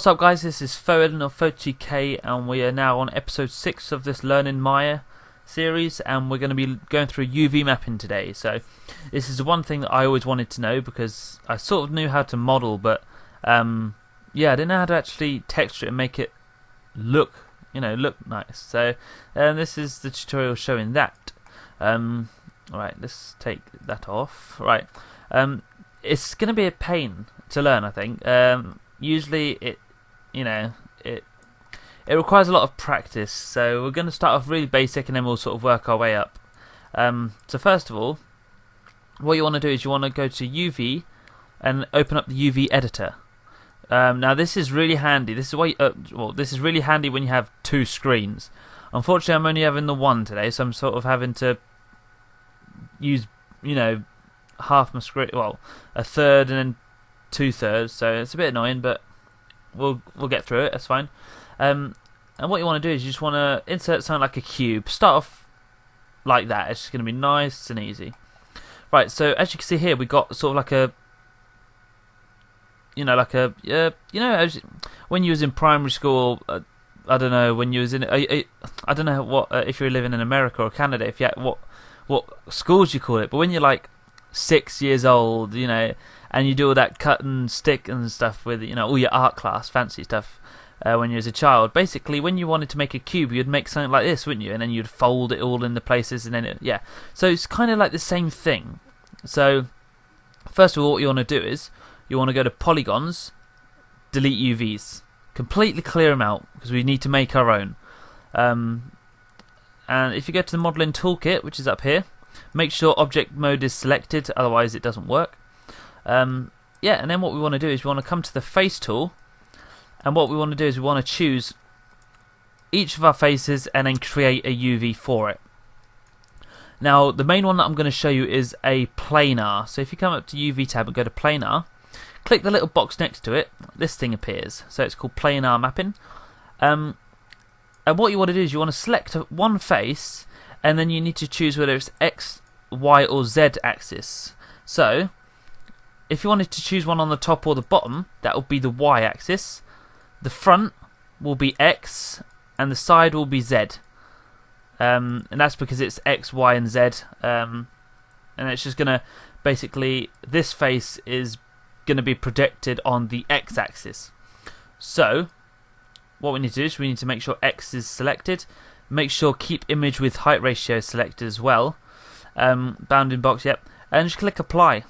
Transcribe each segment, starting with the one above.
What's up guys, this is Foden of Photo2k and we are now on episode 6 of this Learning Maya series, and we're going to be going through UV mapping today. So this is one thing that I always wanted to know because I sort of knew how to model, but yeah, I didn't know how to actually texture it and make it look nice. So this is the tutorial showing that. Alright, let's take that off. Right, it's going to be a pain to learn, I think. Usually it requires a lot of practice, so we're going to start off really basic and then we'll sort of work our way up. So first of all, what you want to do is you want to go to UV and open up the UV editor. Now this is really handy. This is why this is really handy when you have two screens. Unfortunately, I'm only having the one today, so I'm sort of having to use half my screen, well, a third and then 2/3. So it's a bit annoying, but we'll get through it. That's fine. And what you want to do is you just want to insert something like a cube. Start off like that. It's just going to be nice and easy. Right. So as you can see here, we got sort of like a when you was in primary school. I don't know, when you was in I don't know what if you're living in America or Canada, if you had, what schools you call it, but when you're like 6 years old, and you do all that cut and stick and stuff with all your art class, fancy stuff, when you was a child. Basically, when you wanted to make a cube, you'd make something like this, wouldn't you? And then you'd fold it all in the places, and then so it's kind of like the same thing. So first of all, what you want to do is you want to go to polygons, delete UVs, completely clear them out because we need to make our own. And if you go to the modeling toolkit, which is up here, make sure object mode is selected, otherwise it doesn't work. And then what we want to do is we want to come to the face tool, and what we want to do is we want to choose each of our faces and then create a UV for it. Now the main one that I'm going to show you is a planar. So if you come up to UV tab and go to planar, click the little box next to it, this thing appears. So it's called planar mapping. And what you want to do is you want to select one face, and then you need to choose whether it's X, Y or Z axis. So if you wanted to choose one on the top or the bottom, that will be the Y axis. The front will be X and the side will be Z. And that's because it's X, Y and Z. And it's just going to basically, this face is going to be projected on the X axis. So what we need to do is we need to make sure X is selected. Make sure keep image with height ratio selected as well. Bounding box, yep. And just click apply.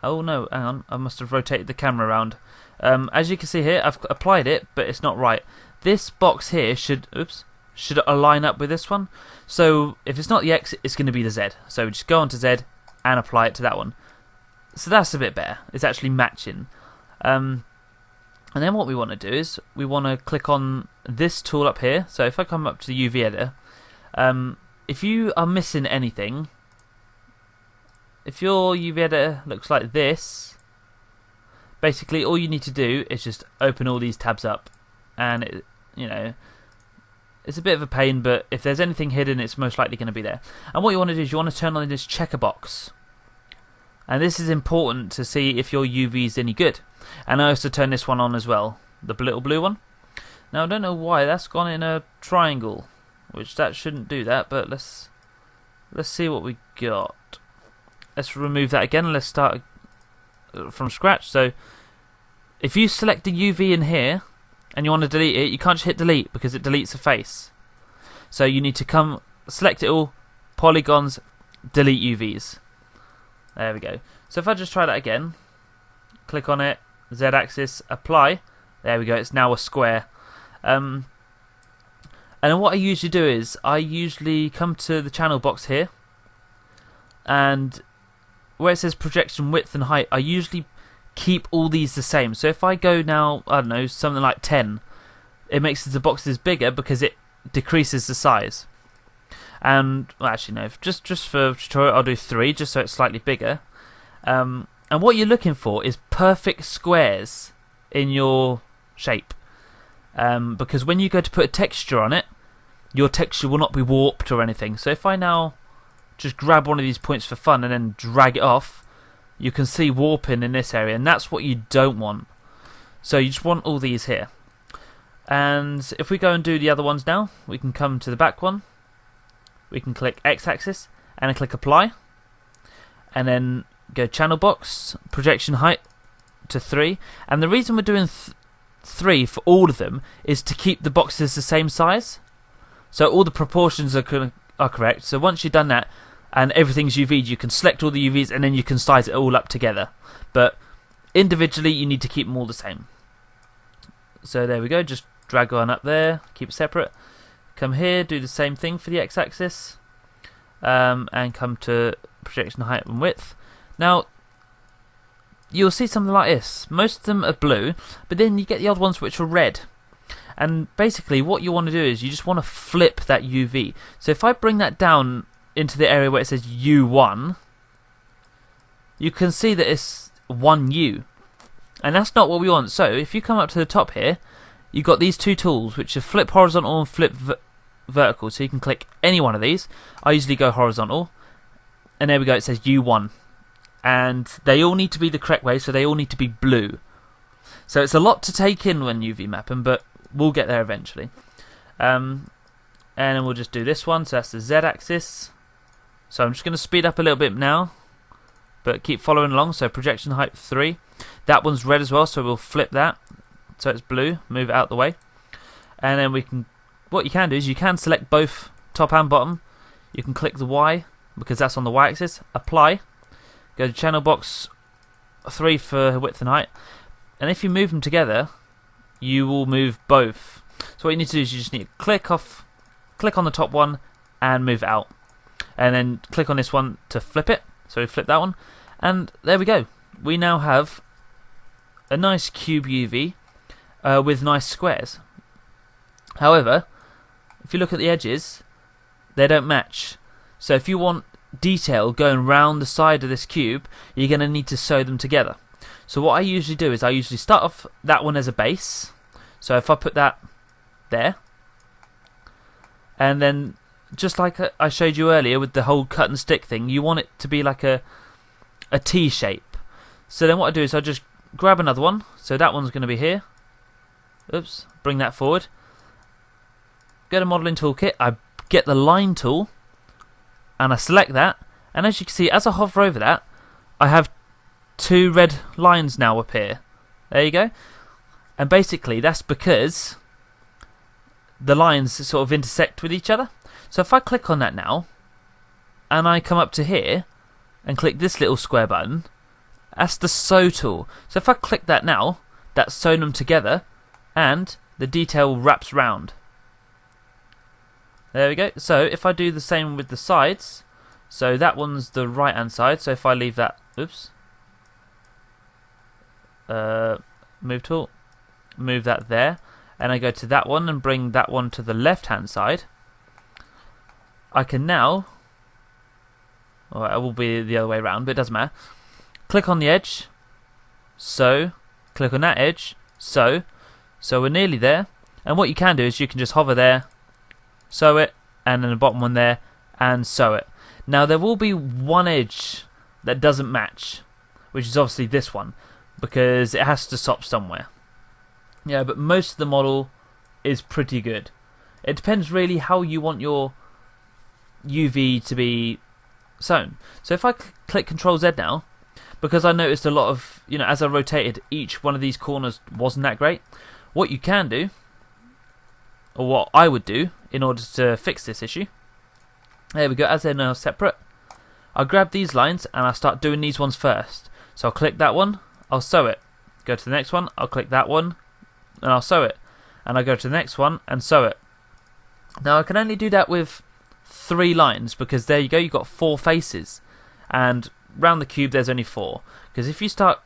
Oh no, hang on, I must have rotated the camera around. As you can see here, I've applied it, but it's not right. This box here should align up with this one. So if it's not the X, it's going to be the Z. So just go onto Z and apply it to that one. So that's a bit better. It's actually matching. And then what we want to do is we want to click on this tool up here. So if I come up to the UV editor, if you are missing anything, if your UV editor looks like this, basically all you need to do is just open all these tabs up, and it's a bit of a pain, but if there's anything hidden, it's most likely going to be there. And what you want to do is you want to turn on this checker box, and this is important to see if your UV is any good. And I also turn this one on as well, the little blue one. Now I don't know why that's gone in a triangle, which that shouldn't do that, but let's see what we got. Let's remove that again and let's start from scratch. So if you select the UV in here and you want to delete it, you can't just hit delete because it deletes the face. So you need to come select it all, polygons, delete UVs. There we go. So if I just try that again, click on it, Z axis, apply, there we go, it's now a square. And then what I usually do is I usually come to the channel box here, and where it says projection width and height, I usually keep all these the same. So if I go now, I don't know, something like 10, it makes the boxes bigger because it decreases the size. And well, actually no, just for tutorial I'll do 3 just so it's slightly bigger. And what you're looking for is perfect squares in your shape, because when you go to put a texture on it, your texture will not be warped or anything. So if I now just grab one of these points for fun and then drag it off, you can see warping in this area, and that's what you don't want. So you just want all these here. And if we go and do the other ones now, we can come to the back one. We can click X-axis and click apply. And then go channel box, projection height to 3. And the reason we're doing 3 for all of them is to keep the boxes the same size. So all the proportions are correct. So once you've done that and everything's UV'd, you can select all the UVs and then you can size it all up together. But individually you need to keep them all the same. So there we go, just drag on up there, keep it separate. Come here, do the same thing for the X-axis. And come to projection height and width. Now, you'll see something like this. Most of them are blue, but then you get the odd ones which are red. And basically what you want to do is you just want to flip that UV. So if I bring that down into the area where it says U1, you can see that it's 1U. And that's not what we want. So if you come up to the top here, you've got these two tools, which are flip horizontal and flip vertical. So you can click any one of these. I usually go horizontal. And there we go, it says U1. And they all need to be the correct way, so they all need to be blue. So it's a lot to take in when UV mapping, but we'll get there eventually. And then we'll just do this one, so that's the Z-axis. So I'm just going to speed up a little bit now, but keep following along. So projection height 3. That one's red as well, so we'll flip that. So it's blue, move it out the way. And then we can, what you can do is you can select both top and bottom. You can click the Y, because that's on the Y-axis. Apply. Go to channel box 3 for width and height. And if you move them together, you will move both. So what you need to do is you just need to click on the top one and move it out. And then click on this one to flip it. So we flip that one. And there we go. We now have a nice cube UV with nice squares. However, if you look at the edges, they don't match. So if you want detail going round the side of this cube, you're going to need to sew them together. So what I usually do is I usually start off that one as a base. So if I put that there, and then just like I showed you earlier with the whole cut and stick thing, you want it to be like a T shape. So then what I do is I just grab another one. So that one's going to be here. Oops, bring that forward. Go to modeling toolkit, I get the line tool, and I select that, and as you can see, as I hover over that, I have 2 red lines now appear. There you go. And basically that's because the lines sort of intersect with each other. So if I click on that now, and I come up to here, and click this little square button, that's the sew tool. So if I click that now, that's sewn them together, and the detail wraps round. There we go. So if I do the same with the sides, so that one's the right hand side, so if I leave that, oops, move tool, move that there, and I go to that one and bring that one to the left hand side, I can now, or it will be the other way around, but it doesn't matter, click on the edge, so, click on that edge, so we're nearly there, and what you can do is you can just hover there, sew it, and then the bottom one there, and sew it. Now there will be one edge that doesn't match, which is obviously this one, because it has to stop somewhere. Yeah, but most of the model is pretty good. It depends really how you want your UV to be sewn. So if I click Control Z now, because I noticed a lot of, as I rotated, each one of these corners wasn't that great, what you can do, or what I would do in order to fix this issue, there we go, as they're now separate, I'll grab these lines and I'll start doing these ones first. So I'll click that one, I'll sew it. Go to the next one, I'll click that one, and I'll sew it. And I'll go to the next one and sew it. Now I can only do that with 3 lines, because there you go, you've got 4 faces. And round the cube there's only 4. Because if you start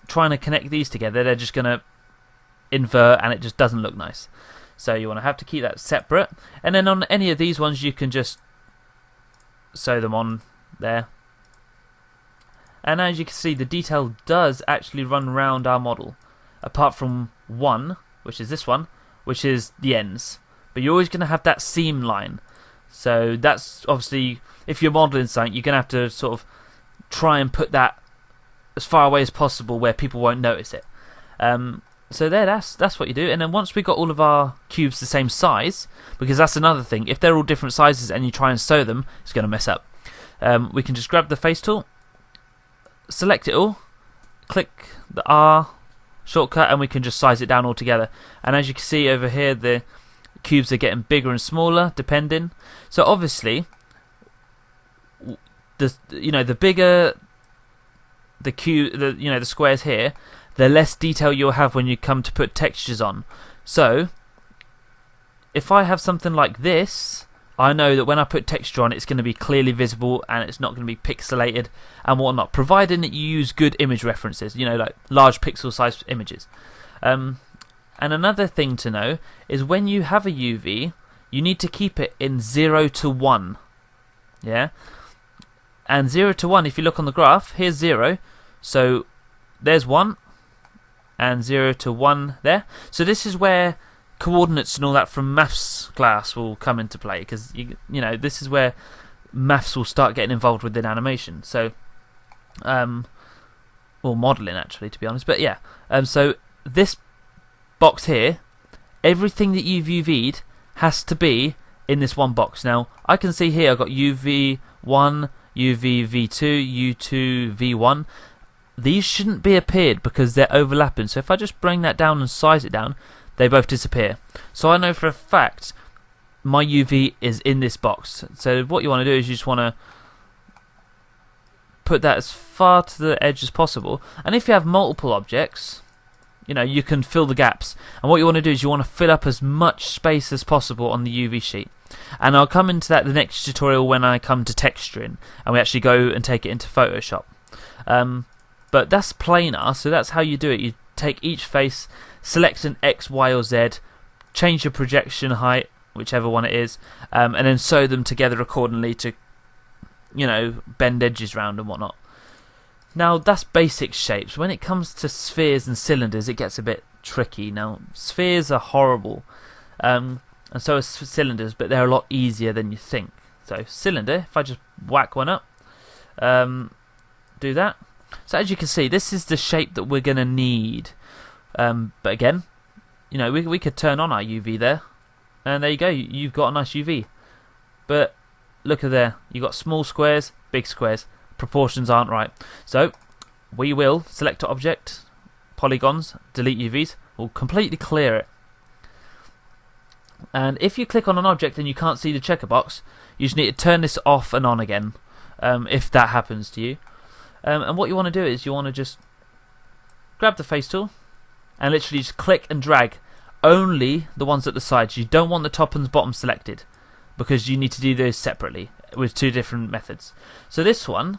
trying to connect these together, they're just going to invert and it just doesn't look nice. So you want to have to keep that separate. And then on any of these ones you can just sew them on there. And as you can see, the detail does actually run around our model, apart from one, which is this one, which is the ends. But you're always going to have that seam line. So that's obviously, if you're modeling something, you're going to have to sort of try and put that as far away as possible where people won't notice it. So there, that's what you do. And then once we got all of our cubes the same size, because that's another thing, if they're all different sizes and you try and sew them, it's going to mess up. We can just grab the face tool, select it all, click the R shortcut, and we can just size it down all together. And as you can see over here, the cubes are getting bigger and smaller depending. So obviously, the bigger the cube, the squares here, the less detail you'll have when you come to put textures on. So if I have something like this, I know that when I put texture on, it's going to be clearly visible and it's not going to be pixelated and whatnot, providing that you use good image references, like large pixel size images. And another thing to know is when you have a UV, you need to keep it in 0 to 1. Yeah? And 0 to 1, if you look on the graph, here's 0. So there's 1 and 0 to 1 there. So this is where coordinates and all that from maths class will come into play, because this is where maths will start getting involved within animation. So, or modeling actually, to be honest. But yeah, so this box here, everything that you've UV'd has to be in this one box. Now I can see here I've got UV1, UV V2, U2 V1. These shouldn't be appeared because they're overlapping. So if I just bring that down and size it down, they both disappear. So I know for a fact my UV is in this box. So what you want to do is you just want to put that as far to the edge as possible. And if you have multiple objects, you can fill the gaps. And what you want to do is you want to fill up as much space as possible on the UV sheet. And I'll come into that the next tutorial when I come to texturing and we actually go and take it into Photoshop. But that's planar, so that's how you do it. You take each face, select an X, Y or Z, change your projection height, whichever one it is, and then sew them together accordingly to, bend edges around and whatnot. Now that's basic shapes. When it comes to spheres and cylinders, it gets a bit tricky. Now spheres are horrible, and so are cylinders, but they're a lot easier than you think. So cylinder, if I just whack one up, do that. So as you can see, this is the shape that we're going to need. But again, we could turn on our UV there, and there you go, you've got a nice UV. But look at there, you've got small squares, big squares, proportions aren't right. So we will select object, polygons, delete UVs, we'll completely clear it. And if you click on an object and you can't see the checker box, you just need to turn this off and on again, if that happens to you. And what you want to do is you want to just grab the face tool and literally just click and drag only the ones at the sides. You don't want the top and bottom selected because you need to do those separately with two different methods. So this one,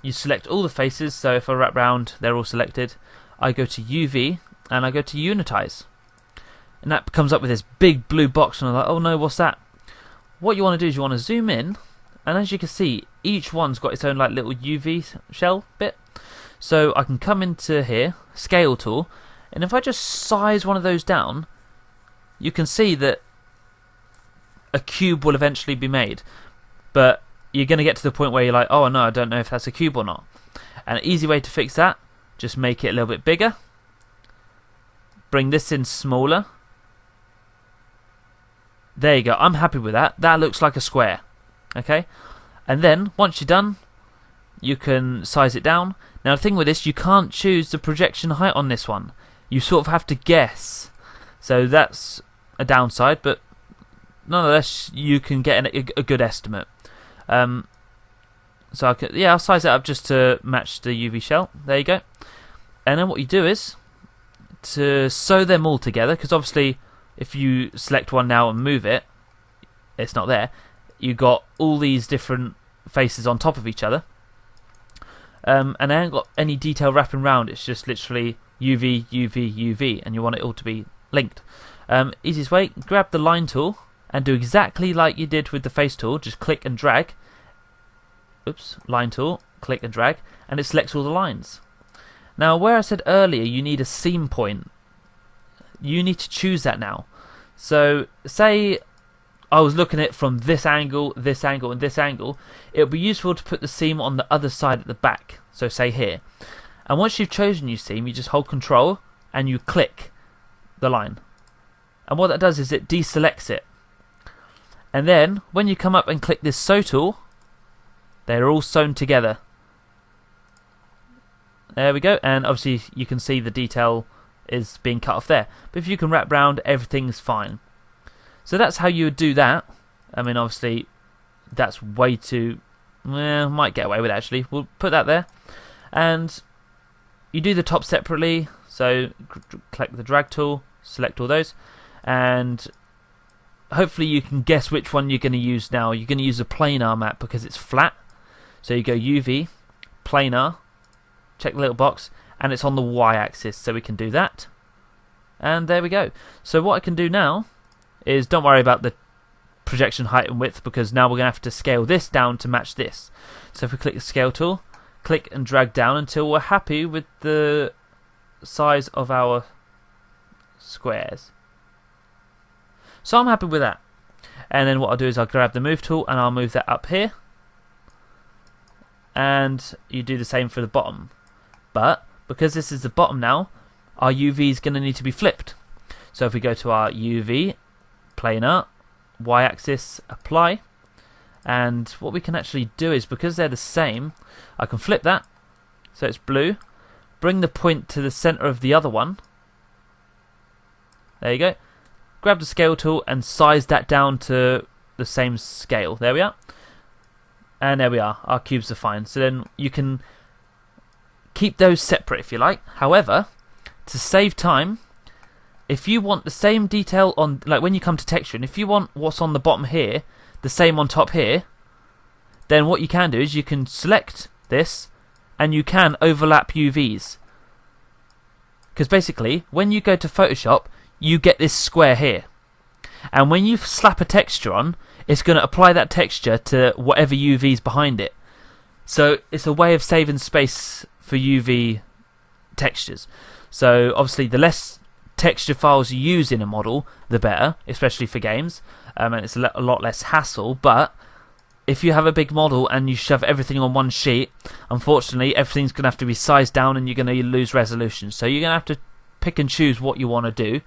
you select all the faces. So if I wrap round, they're all selected. I go to UV and I go to Unitize. And that comes up with this big blue box and I'm like, oh no, what's that? What you want to do is you want to zoom in, and as you can see, each one's got its own like little UV shell bit. So I can come into here, scale tool, and if I just size one of those down, you can see that a cube will eventually be made. But you're going to get to the point where you're like, oh no, I don't know if that's a cube or not. And an easy way to fix that, just make it a little bit bigger. Bring this in smaller. There you go, I'm happy with that. That looks like a square. Okay, and then once you're done, you can size it down. Now the thing with this, you can't choose the projection height on this one. You sort of have to guess. So that's a downside, but nonetheless you can get a good estimate. So I'll size it up just to match the UV shell. There you go. And then what you do is to sew them all together, because obviously if you select one now and move it, it's not there. You've got all these different faces on top of each other, and they haven't got any detail wrapping around. It's just literally UV, UV, UV, and you want it all to be linked. Easiest way, grab the line tool and do exactly like you did with the face tool. Just click and drag. Oops, line tool, click and drag, and it selects all the lines. Now where I said earlier you need a seam point, you need to choose that now. So say I was looking at it from this angle, and this angle, it would be useful to put the seam on the other side at the back, so say here. And once you've chosen your seam, you just hold control and you click, the line. And what that does is it deselects it. And then when you come up and click this sew tool, they're all sewn together. There we go, and obviously you can see the detail is being cut off there. But if you can wrap round, everything's fine. So that's how you would do that. I mean, obviously that's way too... might get away with it actually. We'll put that there. And you do the top separately. So click the drag tool, select all those, and hopefully you can guess which one you're going to use now. You're going to use a planar map because it's flat. So you go UV, planar, check the little box, and it's on the y-axis, so we can do that. And there we go. So what I can do now is, don't worry about the projection height and width, because now we're going to have to scale this down to match this. So if we click the scale tool, click and drag down until we're happy with the size of our squares. So I'm happy with that. And then what I'll do is I'll grab the move tool and I'll move that up here. And you do the same for the bottom. But because this is the bottom now, our UV is going to need to be flipped. So if we go to our UV, planar, y-axis, apply, and what we can actually do is, because they're the same, I can flip that so it's blue, bring the point to the center of the other one. There you go. Grab the scale tool and size that down to the same scale. There we are. And there we are. Our cubes are fine. So then you can keep those separate if you like. However, to save time, if you want the same detail on, like when you come to texturing, if you want what's on the bottom here, the same on top here, then what you can do is you can select this and you can overlap UVs. Because basically, when you go to Photoshop, you get this square here. And when you slap a texture on, it's going to apply that texture to whatever UV is behind it. So it's a way of saving space for UV textures. So obviously the less texture files you use in a model, the better, especially for games. And it's a lot less hassle. But if you have a big model and you shove everything on one sheet, unfortunately everything's going to have to be sized down and you're going to lose resolution. So you're going to have to pick and choose what you want to do.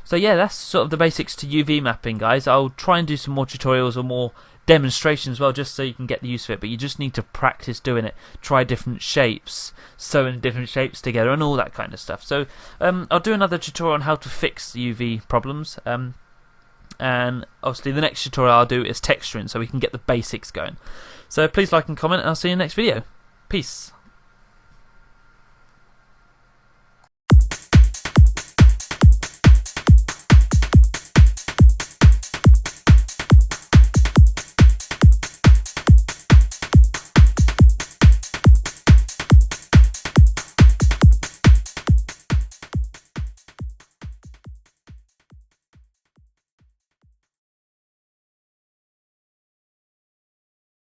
So yeah, that's sort of the basics to UV mapping, guys. I'll try and do some more tutorials or more demonstrations as well, just so you can get the use of it, but you just need to practice doing it, try different shapes, sewing different shapes together and all that kind of stuff. So I'll do another tutorial on how to fix UV problems, and obviously the next tutorial I'll do is texturing, so we can get the basics going. So please like and comment, and I'll see you in the next video. Peace.